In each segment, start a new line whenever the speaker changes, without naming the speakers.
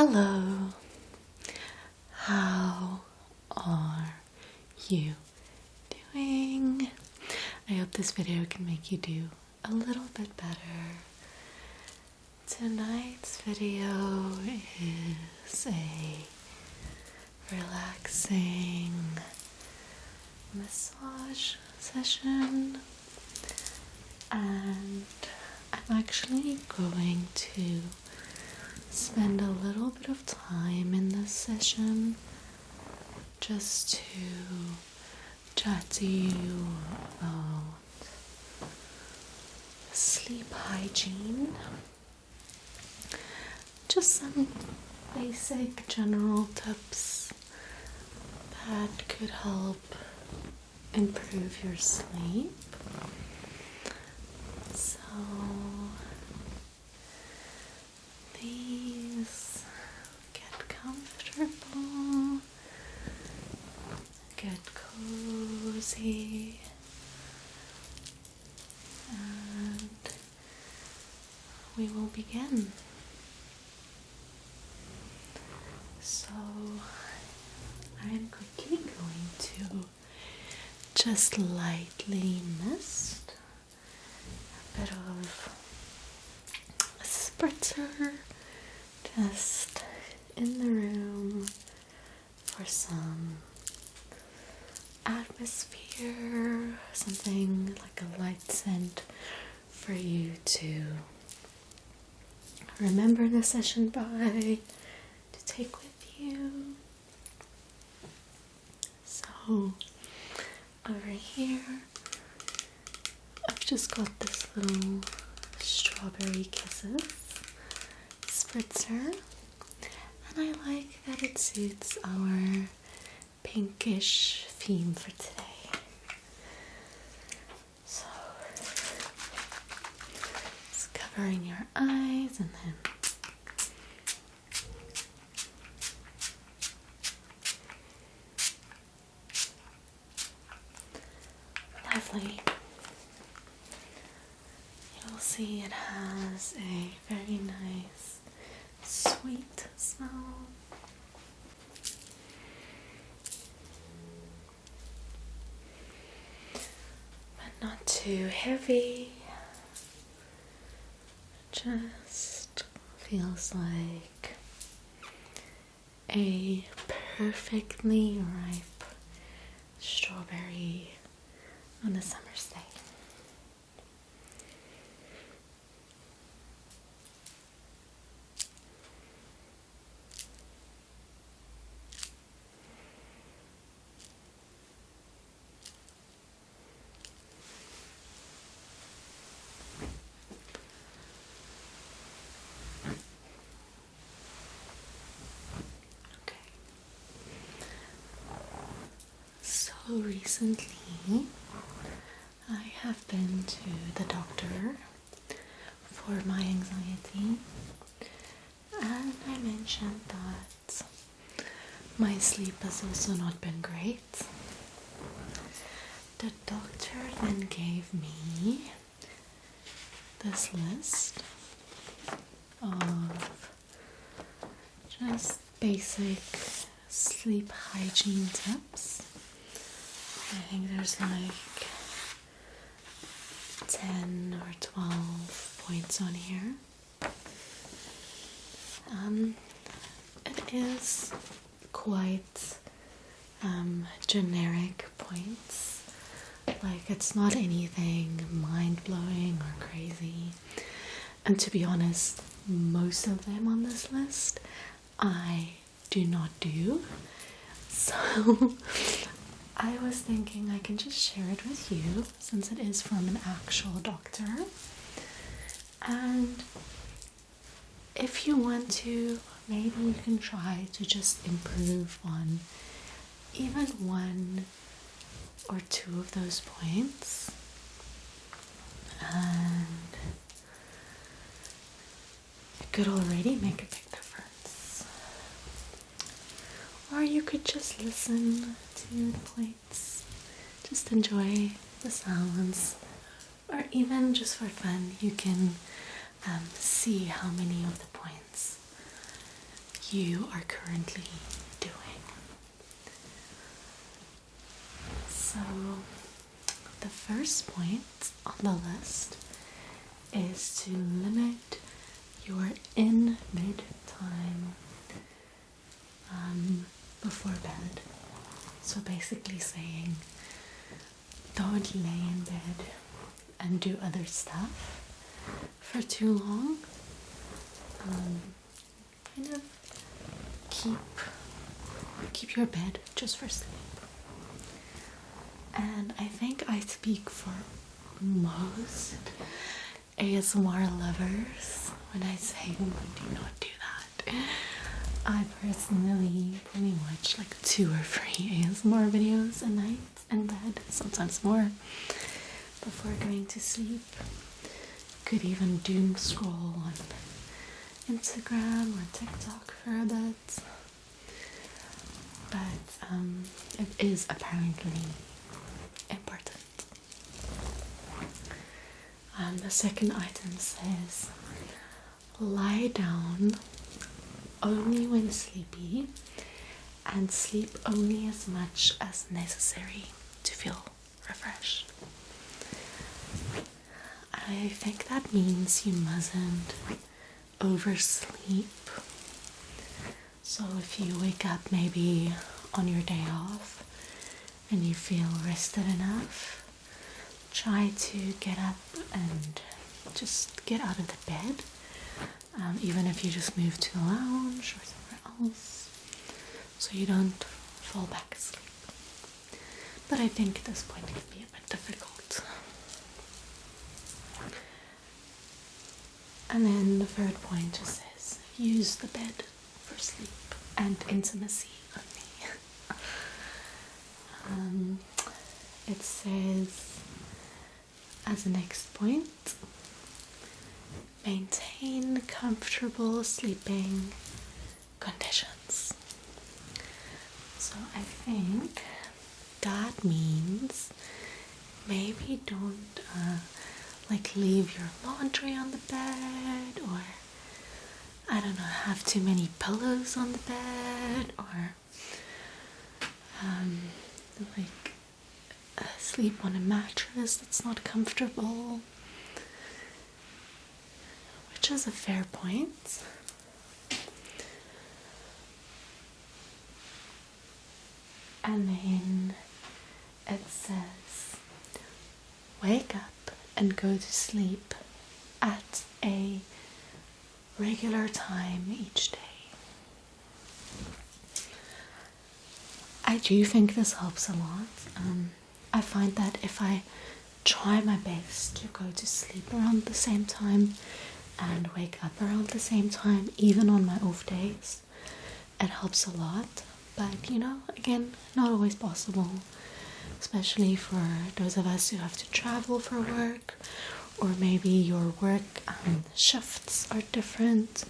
Hello, how are you doing? I hope this video can make you do a little bit better. Tonight's video is a relaxing massage session, and I'm actually going to spend a little bit of time in this session just to chat to you about sleep hygiene, just some basic general tips that could help improve your sleep. So please get comfortable, get cozy, and we will begin. So I'm quickly going to just lightly mist a bit of a spritzer just in the room for some atmosphere, something like a light scent for you to remember the session by, to take with you. So over here I've just got this little strawberry kisses spritzer, and I like that it suits our pinkish theme for today. So it's covering your eyes and then lovely. You'll see it has a very nice sweet smell. But not too heavy. Just feels like a perfectly ripe strawberry on a summer's day. So recently I have been to the doctor for my anxiety, and I mentioned that my sleep has also not been great. The doctor then gave me this list of just basic sleep hygiene tips. I think there's like 10 or 12 points on here. It is quite generic points. Like, it's not anything mind-blowing or crazy. And to be honest, most of them on this list I do not do. So I was thinking I can just share it with you since it is from an actual doctor. And if you want to, maybe you can try to just improve on even one or two of those points. And it could already make a big difference. Or you could just listen to the points, just enjoy the sounds, or even just for fun, you can see how many of the points you are currently doing. So, the first point on the list is to limit your in-bed time before bed. So basically saying, don't lay in bed and do other stuff for too long. Kind of keep your bed just for sleep. And I think I speak for most ASMR lovers when I say do not do that. I personally pretty much like 2 or 3 ASMR videos a night in bed, sometimes more, before going to sleep. Could even doom scroll on Instagram or TikTok for a bit. But it is apparently important. The second item says, lie down only when sleepy and sleep only as much as necessary to feel refreshed. I think that means you mustn't oversleep. So if you wake up maybe on your day off and you feel rested enough, try to get up and just get out of the bed, even if you just move to the lounge or somewhere else, so you don't fall back asleep. But I think at this point it can be a bit difficult. And then the third point just says, use the bed for sleep and intimacy only. It says, as a next point, maintain comfortable sleeping conditions. So I think that means maybe don't leave your laundry on the bed, or I don't know, have too many pillows on the bed, or sleep on a mattress that's not comfortable, which is a fair point. And then it says, wake up and go to sleep at a regular time each day. I do think this helps a lot. I find that if I try my best to go to sleep around the same time and wake up around the same time, even on my off days, it helps a lot. But again, not always possible, especially for those of us who have to travel for work, or maybe your work shifts are different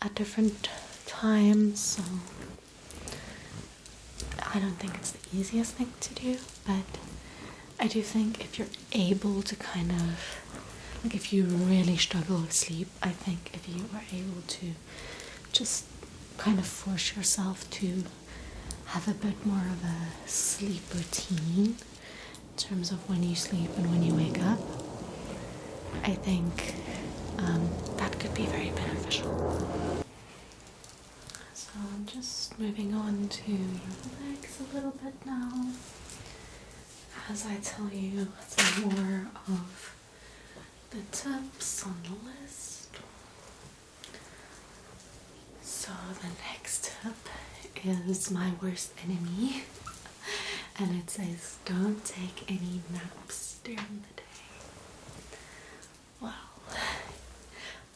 at different times. So I don't think it's the easiest thing to do, but I do think if you're able to kind of, if you really struggle with sleep, I think if you are able to just kind of force yourself to have a bit more of a sleep routine in terms of when you sleep and when you wake up, I think that could be very beneficial. So I'm just moving on to your legs a little bit now, as I tell you some more of the tips on the list. So the next tip is my worst enemy, and it says, don't take any naps during the day. Well,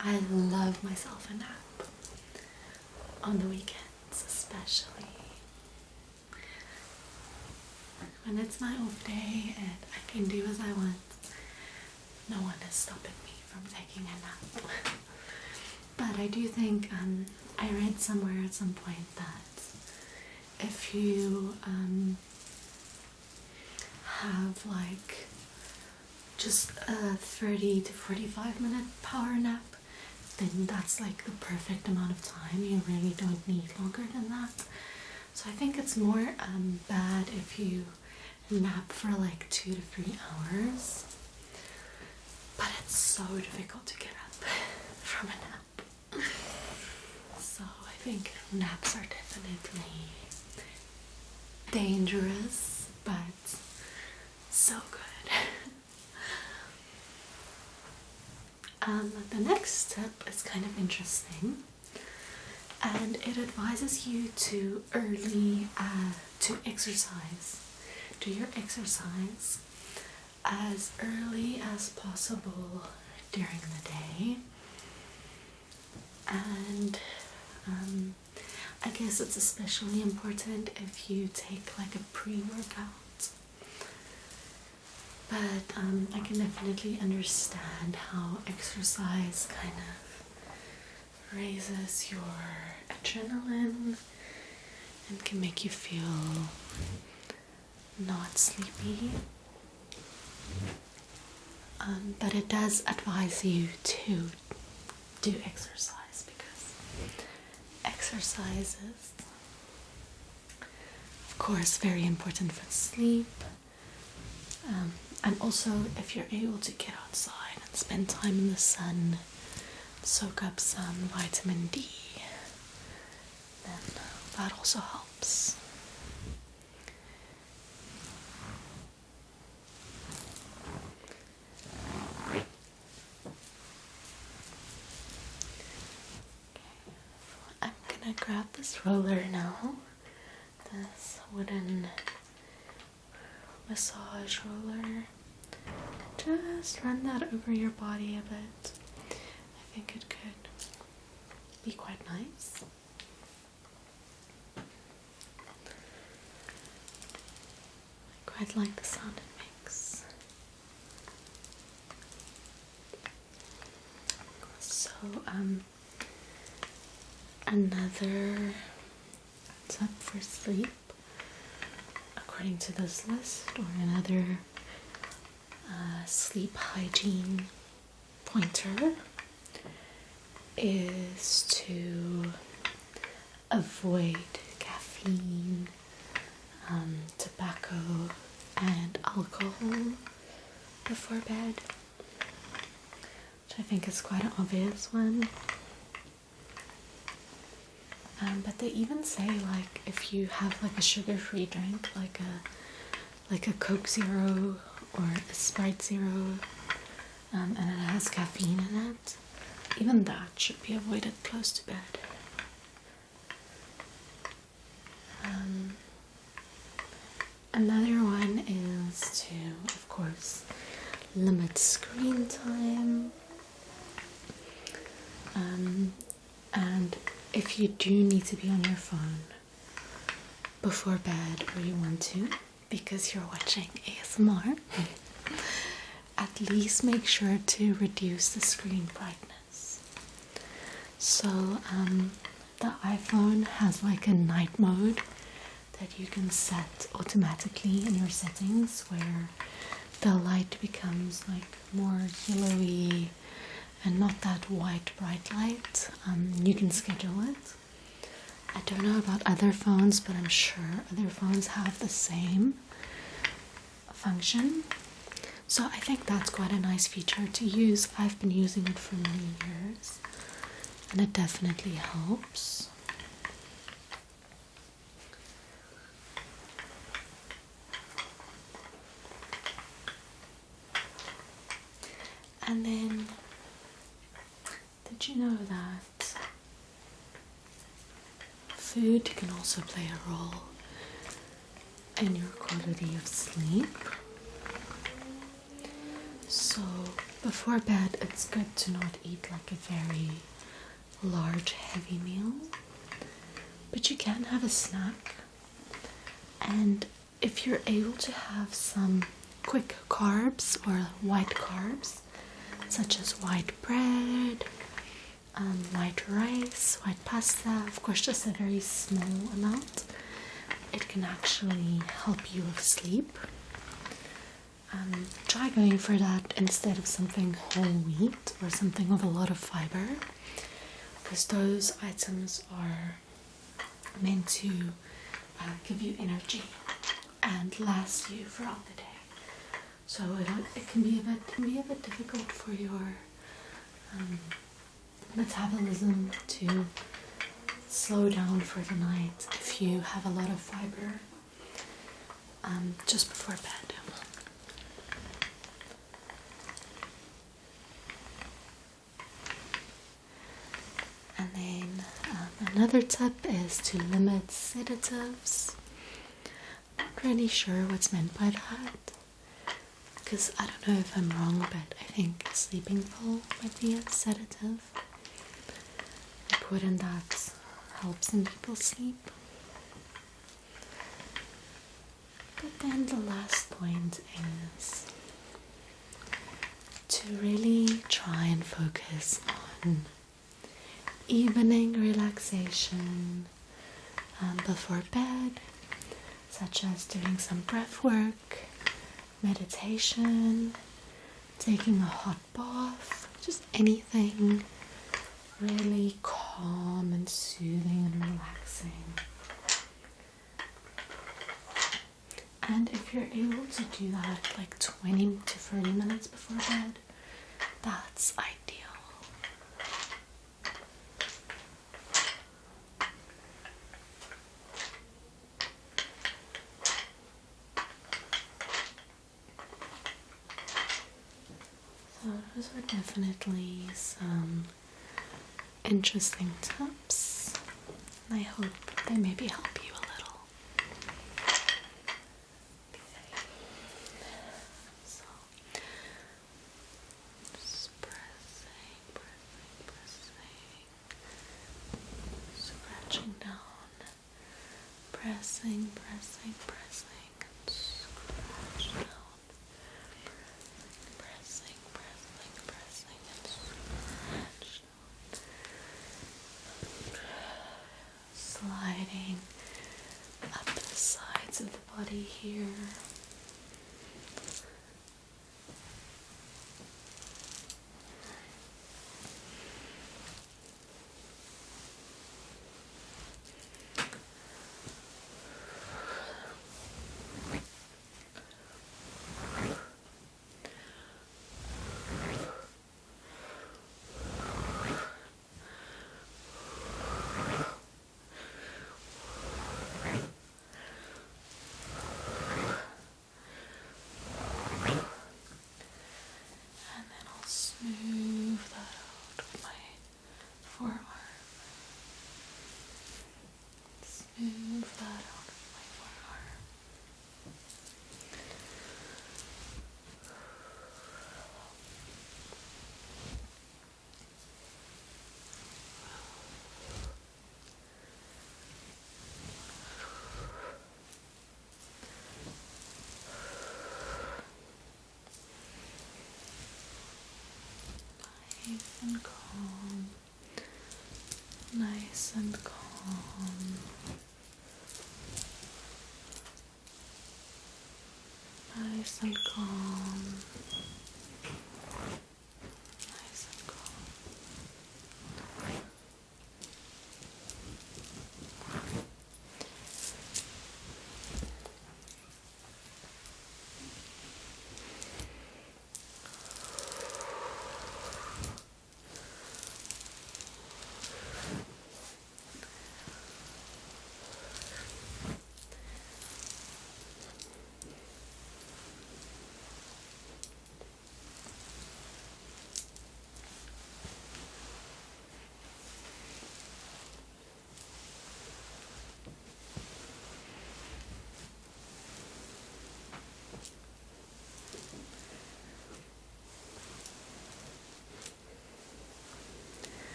I love myself a nap, on the weekends especially. When it's my off day and I can do as I want, no one is stopping me from taking a nap. But I do think, I read somewhere at some point that if you have just a 30 to 45 minute power nap, then that's like the perfect amount of time. You really don't need longer than that. So I think it's more bad if you nap for like 2 to 3 hours. But it's so difficult to get up from a nap. So I think naps are definitely dangerous, but so good. The next step is kind of interesting, and it advises you to to exercise. Do your exercise as early as possible during the day, and I guess it's especially important if you take like a pre-workout. But I can definitely understand how exercise kind of raises your adrenaline and can make you feel not sleepy. But it does advise you to do exercise because exercise is, of course, very important for sleep. And also, if you're able to get outside and spend time in the sun, soak up some vitamin D, then that also helps. Okay. I'm gonna grab this roller now, this wooden massage roller. Just run that over your body a bit. I think it could be quite nice. I quite like the sound it makes. So, another tip for sleep, according to this list, or another sleep hygiene pointer, is to avoid caffeine, tobacco, and alcohol before bed, which I think is quite an obvious one. But they even say, like, if you have like a sugar-free drink, like a Coke Zero or a Sprite Zero, and it has caffeine in it, even that should be avoided close to bed. Another one is to, of course, limit screen time. And if you do need to be on your phone before bed, or you want to, because you're watching ASMR, at least make sure to reduce the screen brightness. So the iPhone has like a night mode that you can set automatically in your settings, where the light becomes like more yellowy and not that white bright light. You can schedule it. I don't know about other phones, but I'm sure other phones have the same function. So I think that's quite a nice feature to use. I've been using it for many years, and it definitely helps. And then, did you know that food can also play a role in your quality of sleep? So before bed, it's good to not eat like a very large, heavy meal, but you can have a snack. And if you're able to have some quick carbs or white carbs, such as white bread, white rice, white pasta, of course just a very small amount, it can actually help you with sleep. Try going for that instead of something whole wheat or something with a lot of fiber. because those items are meant to give you energy and last you throughout the day. So it can be a bit difficult for your metabolism to slow down for the night if you have a lot of fiber just before bed. And then another tip is to limit sedatives. Not really sure what's meant by that, because I don't know if I'm wrong, but I think a sleeping pill might be a sedative. Liquid that helps in people's sleep. But then the last point is to really try and focus on evening relaxation before bed, such as doing some breath work, meditation, taking a hot bath, just anything really calm and soothing and relaxing. And if you're able to do that like 20 to 30 minutes before bed, that's ideal. So those are definitely some interesting tips, and I hope they maybe help you a little. Okay. So just pressing, scratching down, pressing, and scratch down. Pressing and scratch down. Sliding up the sides of the body here. Smooth that out with my forearm. Smooth that out with my forearm. Nice and calm. Nice and calm. Nice and calm.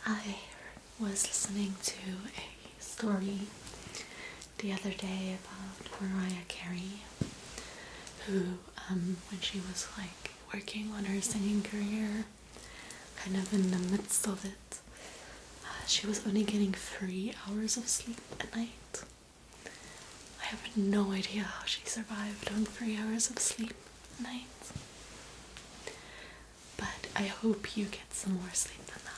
I was listening to a story the other day about Mariah Carey, who, when she was like working on her singing career, kind of in the midst of it, she was only getting 3 hours of sleep at night. I have no idea how she survived on 3 hours of sleep at night. But I hope you get some more sleep than that.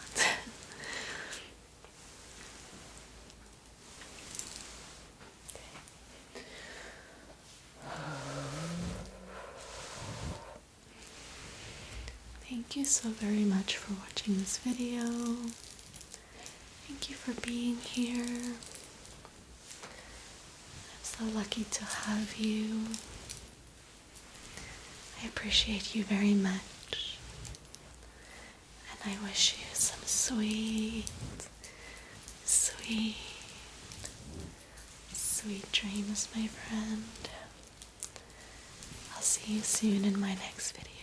thank you so very much for watching this video. Thank you for being here. I'm so lucky to have you. I appreciate you very much. And I wish you some sweet, sweet, sweet dreams, my friend. I'll see you soon in my next video.